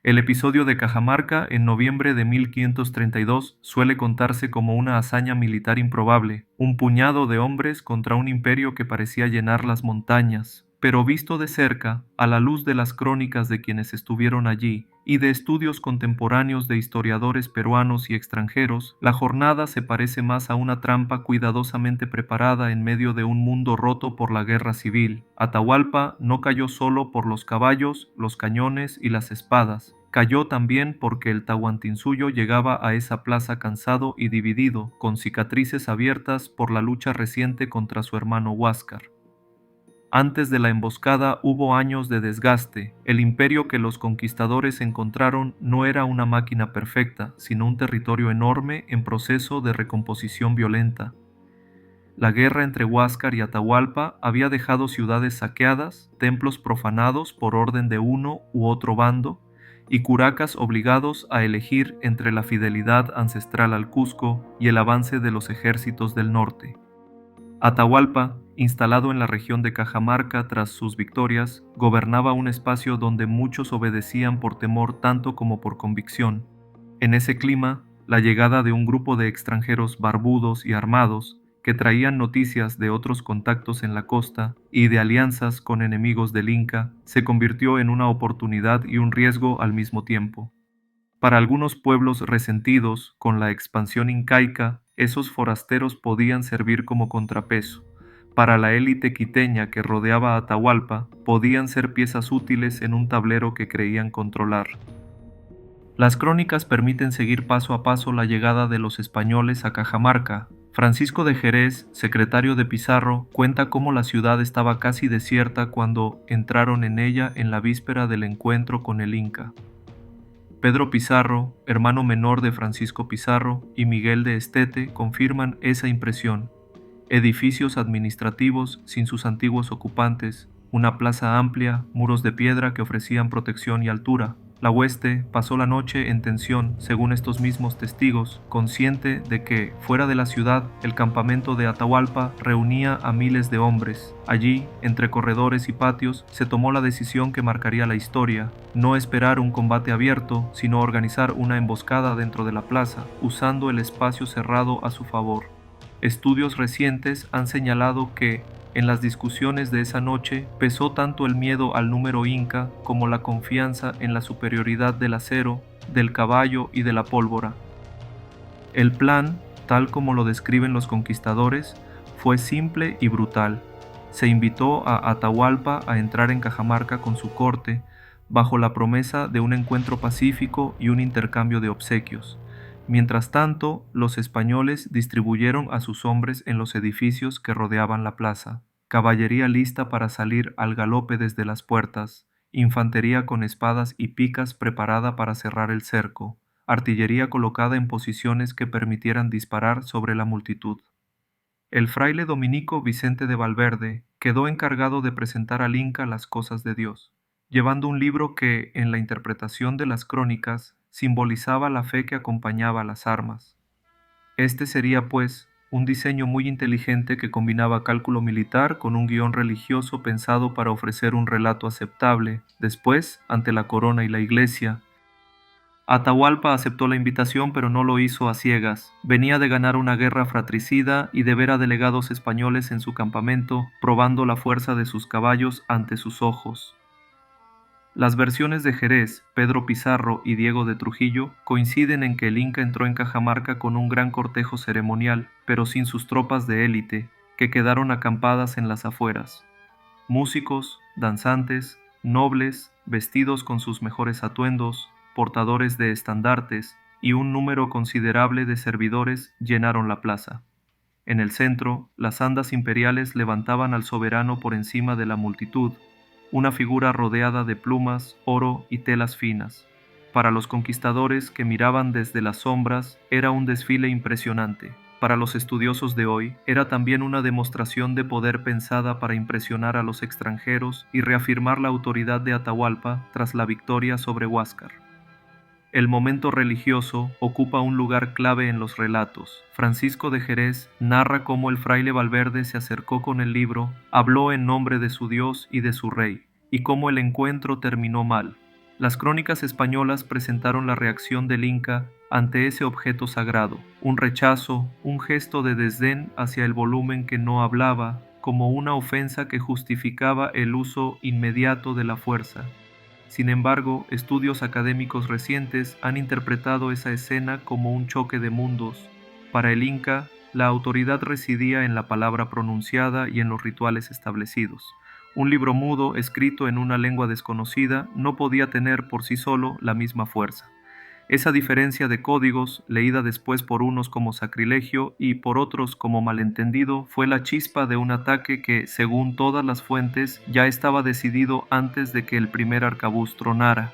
El episodio de Cajamarca en noviembre de 1532 suele contarse como una hazaña militar improbable, un puñado de hombres contra un imperio que parecía llenar las montañas. Pero visto de cerca, a la luz de las crónicas de quienes estuvieron allí y de estudios contemporáneos de historiadores peruanos y extranjeros, la jornada se parece más a una trampa cuidadosamente preparada en medio de un mundo roto por la guerra civil. Atahualpa no cayó solo por los caballos, los cañones y las espadas. Cayó también porque el Tahuantinsuyo llegaba a esa plaza cansado y dividido, con cicatrices abiertas por la lucha reciente contra su hermano Huáscar. Antes de la emboscada hubo años de desgaste. El imperio que los conquistadores encontraron no era una máquina perfecta, sino un territorio enorme en proceso de recomposición violenta. La guerra entre Huáscar y Atahualpa había dejado ciudades saqueadas, templos profanados por orden de uno u otro bando, y curacas obligados a elegir entre la fidelidad ancestral al Cusco y el avance de los ejércitos del norte. Atahualpa, instalado en la región de Cajamarca tras sus victorias, gobernaba un espacio donde muchos obedecían por temor tanto como por convicción. En ese clima, la llegada de un grupo de extranjeros barbudos y armados, que traían noticias de otros contactos en la costa y de alianzas con enemigos del Inca, se convirtió en una oportunidad y un riesgo al mismo tiempo. Para algunos pueblos resentidos con la expansión incaica, esos forasteros podían servir como contrapeso. Para la élite quiteña que rodeaba a Atahualpa, podían ser piezas útiles en un tablero que creían controlar. Las crónicas permiten seguir paso a paso la llegada de los españoles a Cajamarca. Francisco de Jerez, secretario de Pizarro, cuenta cómo la ciudad estaba casi desierta cuando entraron en ella en la víspera del encuentro con el Inca. Pedro Pizarro, hermano menor de Francisco Pizarro, y Miguel de Estete confirman esa impresión. Edificios administrativos sin sus antiguos ocupantes, una plaza amplia, muros de piedra que ofrecían protección y altura. La hueste pasó la noche en tensión, según estos mismos testigos, consciente de que, fuera de la ciudad, el campamento de Atahualpa reunía a miles de hombres. Allí, entre corredores y patios, se tomó la decisión que marcaría la historia: no esperar un combate abierto, sino organizar una emboscada dentro de la plaza, usando el espacio cerrado a su favor. Estudios recientes han señalado que, en las discusiones de esa noche, pesó tanto el miedo al número inca como la confianza en la superioridad del acero, del caballo y de la pólvora. El plan, tal como lo describen los conquistadores, fue simple y brutal. Se invitó a Atahualpa a entrar en Cajamarca con su corte, bajo la promesa de un encuentro pacífico y un intercambio de obsequios. Mientras tanto, los españoles distribuyeron a sus hombres en los edificios que rodeaban la plaza. Caballería lista para salir al galope desde las puertas, infantería con espadas y picas preparada para cerrar el cerco, artillería colocada en posiciones que permitieran disparar sobre la multitud. El fraile dominico Vicente de Valverde quedó encargado de presentar al Inca las cosas de Dios, llevando un libro que, en la interpretación de las crónicas, simbolizaba la fe que acompañaba a las armas. Este sería, pues, un diseño muy inteligente que combinaba cálculo militar con un guión religioso pensado para ofrecer un relato aceptable, después, ante la corona y la iglesia. Atahualpa aceptó la invitación, pero no lo hizo a ciegas. Venía de ganar una guerra fratricida y de ver a delegados españoles en su campamento, probando la fuerza de sus caballos ante sus ojos. Las versiones de Jerez, Pedro Pizarro y Diego de Trujillo coinciden en que el Inca entró en Cajamarca con un gran cortejo ceremonial, pero sin sus tropas de élite, que quedaron acampadas en las afueras. Músicos, danzantes, nobles, vestidos con sus mejores atuendos, portadores de estandartes y un número considerable de servidores llenaron la plaza. En el centro, las andas imperiales levantaban al soberano por encima de la multitud, una figura rodeada de plumas, oro y telas finas. Para los conquistadores que miraban desde las sombras, era un desfile impresionante. Para los estudiosos de hoy, era también una demostración de poder pensada para impresionar a los extranjeros y reafirmar la autoridad de Atahualpa tras la victoria sobre Huáscar. El momento religioso ocupa un lugar clave en los relatos. Francisco de Jerez narra cómo el fraile Valverde se acercó con el libro, habló en nombre de su Dios y de su rey, y cómo el encuentro terminó mal. Las crónicas españolas presentaron la reacción del Inca ante ese objeto sagrado, un rechazo, un gesto de desdén hacia el volumen que no hablaba, como una ofensa que justificaba el uso inmediato de la fuerza. Sin embargo, estudios académicos recientes han interpretado esa escena como un choque de mundos. Para el Inca, la autoridad residía en la palabra pronunciada y en los rituales establecidos. Un libro mudo, escrito en una lengua desconocida, no podía tener por sí solo la misma fuerza. Esa diferencia de códigos, leída después por unos como sacrilegio y por otros como malentendido, fue la chispa de un ataque que, según todas las fuentes, ya estaba decidido antes de que el primer arcabuz tronara.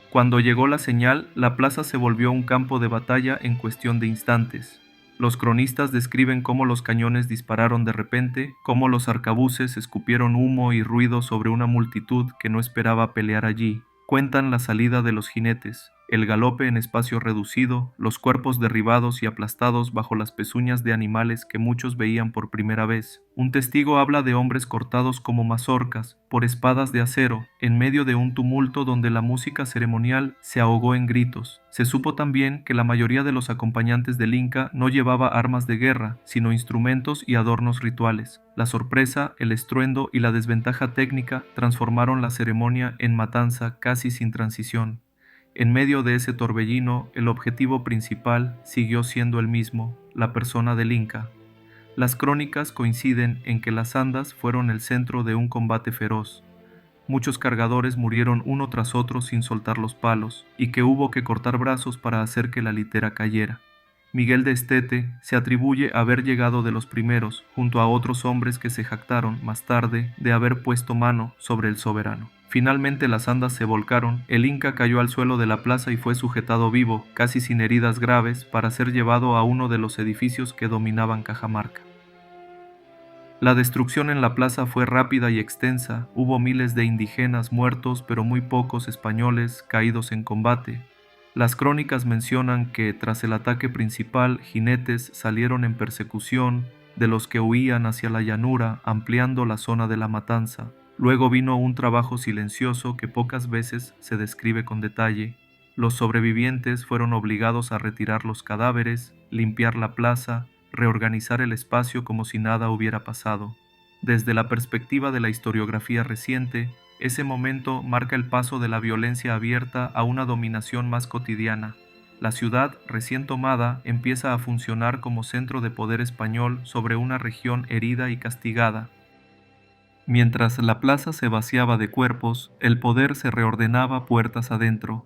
Cuando llegó la señal, la plaza se volvió un campo de batalla en cuestión de instantes. Los cronistas describen cómo los cañones dispararon de repente, cómo los arcabuces escupieron humo y ruido sobre una multitud que no esperaba pelear allí. Cuentan la salida de los jinetes, el galope en espacio reducido, los cuerpos derribados y aplastados bajo las pezuñas de animales que muchos veían por primera vez. Un testigo habla de hombres cortados como mazorcas, por espadas de acero, en medio de un tumulto donde la música ceremonial se ahogó en gritos. Se supo también que la mayoría de los acompañantes del Inca no llevaba armas de guerra, sino instrumentos y adornos rituales. La sorpresa, el estruendo y la desventaja técnica transformaron la ceremonia en matanza casi sin transición. En medio de ese torbellino, el objetivo principal siguió siendo el mismo, la persona del Inca. Las crónicas coinciden en que las andas fueron el centro de un combate feroz. Muchos cargadores murieron uno tras otro sin soltar los palos, y que hubo que cortar brazos para hacer que la litera cayera. Miguel de Estete se atribuye haber llegado de los primeros, junto a otros hombres que se jactaron, más tarde, de haber puesto mano sobre el soberano. Finalmente las andas se volcaron, el Inca cayó al suelo de la plaza y fue sujetado vivo, casi sin heridas graves, para ser llevado a uno de los edificios que dominaban Cajamarca. La destrucción en la plaza fue rápida y extensa, hubo miles de indígenas muertos, pero muy pocos españoles caídos en combate. Las crónicas mencionan que, tras el ataque principal, jinetes salieron en persecución de los que huían hacia la llanura, ampliando la zona de la matanza. Luego vino un trabajo silencioso que pocas veces se describe con detalle. Los sobrevivientes fueron obligados a retirar los cadáveres, limpiar la plaza, reorganizar el espacio como si nada hubiera pasado. Desde la perspectiva de la historiografía reciente, ese momento marca el paso de la violencia abierta a una dominación más cotidiana. La ciudad, recién tomada, empieza a funcionar como centro de poder español sobre una región herida y castigada. Mientras la plaza se vaciaba de cuerpos, el poder se reordenaba puertas adentro.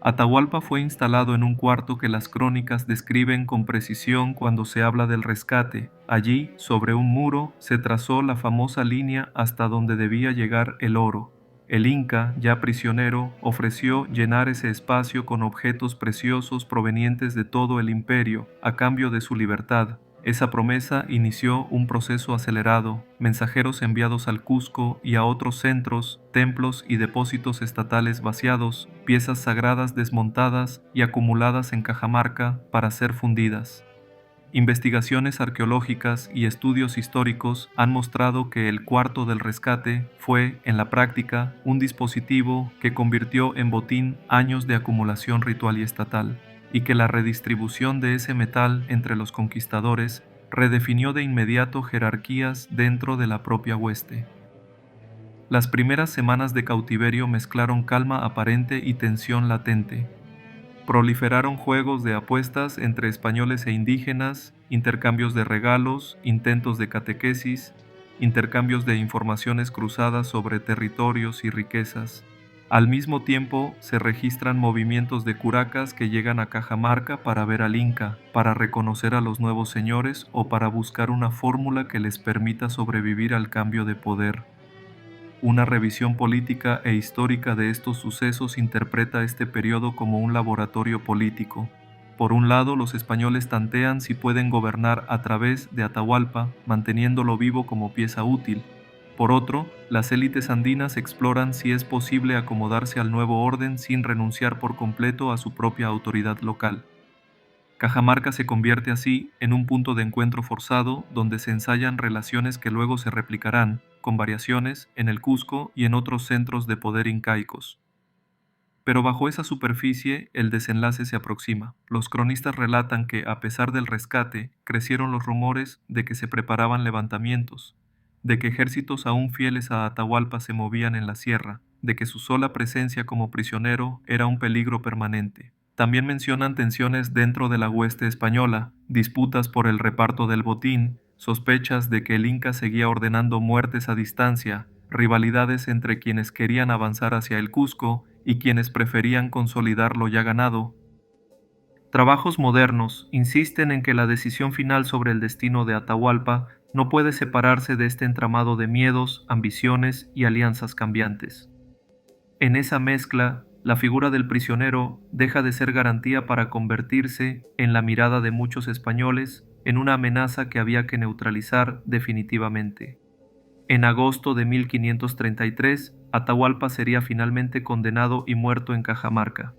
Atahualpa fue instalado en un cuarto que las crónicas describen con precisión cuando se habla del rescate. Allí, sobre un muro, se trazó la famosa línea hasta donde debía llegar el oro. El Inca, ya prisionero, ofreció llenar ese espacio con objetos preciosos provenientes de todo el imperio, a cambio de su libertad. Esa promesa inició un proceso acelerado, mensajeros enviados al Cusco y a otros centros, templos y depósitos estatales vaciados, piezas sagradas desmontadas y acumuladas en Cajamarca para ser fundidas. Investigaciones arqueológicas y estudios históricos han mostrado que el cuarto del rescate fue, en la práctica, un dispositivo que convirtió en botín años de acumulación ritual y estatal, y que la redistribución de ese metal entre los conquistadores redefinió de inmediato jerarquías dentro de la propia hueste. Las primeras semanas de cautiverio mezclaron calma aparente y tensión latente. Proliferaron juegos de apuestas entre españoles e indígenas, intercambios de regalos, intentos de catequesis, intercambios de informaciones cruzadas sobre territorios y riquezas. Al mismo tiempo, se registran movimientos de curacas que llegan a Cajamarca para ver al Inca, para reconocer a los nuevos señores o para buscar una fórmula que les permita sobrevivir al cambio de poder. Una revisión política e histórica de estos sucesos interpreta este periodo como un laboratorio político. Por un lado, los españoles tantean si pueden gobernar a través de Atahualpa, manteniéndolo vivo como pieza útil. Por otro, las élites andinas exploran si es posible acomodarse al nuevo orden sin renunciar por completo a su propia autoridad local. Cajamarca se convierte así en un punto de encuentro forzado donde se ensayan relaciones que luego se replicarán, con variaciones, en el Cusco y en otros centros de poder incaicos. Pero bajo esa superficie el desenlace se aproxima. Los cronistas relatan que, a pesar del rescate, crecieron los rumores de que se preparaban levantamientos, de que ejércitos aún fieles a Atahualpa se movían en la sierra, de que su sola presencia como prisionero era un peligro permanente. También mencionan tensiones dentro de la hueste española, disputas por el reparto del botín, sospechas de que el Inca seguía ordenando muertes a distancia, rivalidades entre quienes querían avanzar hacia el Cusco y quienes preferían consolidar lo ya ganado. Trabajos modernos insisten en que la decisión final sobre el destino de Atahualpa no puede separarse de este entramado de miedos, ambiciones y alianzas cambiantes. En esa mezcla, la figura del prisionero deja de ser garantía para convertirse, en la mirada de muchos españoles, en una amenaza que había que neutralizar definitivamente. En agosto de 1533, Atahualpa sería finalmente condenado y muerto en Cajamarca.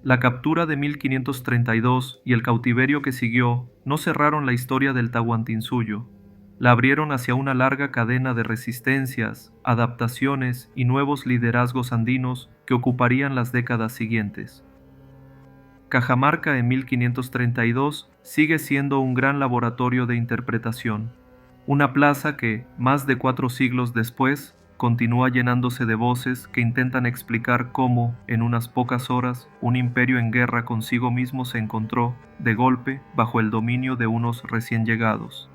La captura de 1532 y el cautiverio que siguió no cerraron la historia del Tahuantinsuyo, la abrieron hacia una larga cadena de resistencias, adaptaciones y nuevos liderazgos andinos que ocuparían las décadas siguientes. Cajamarca en 1532 sigue siendo un gran laboratorio de interpretación, una plaza que, más de 4 siglos después, continúa llenándose de voces que intentan explicar cómo, en unas pocas horas, un imperio en guerra consigo mismo se encontró, de golpe, bajo el dominio de unos recién llegados.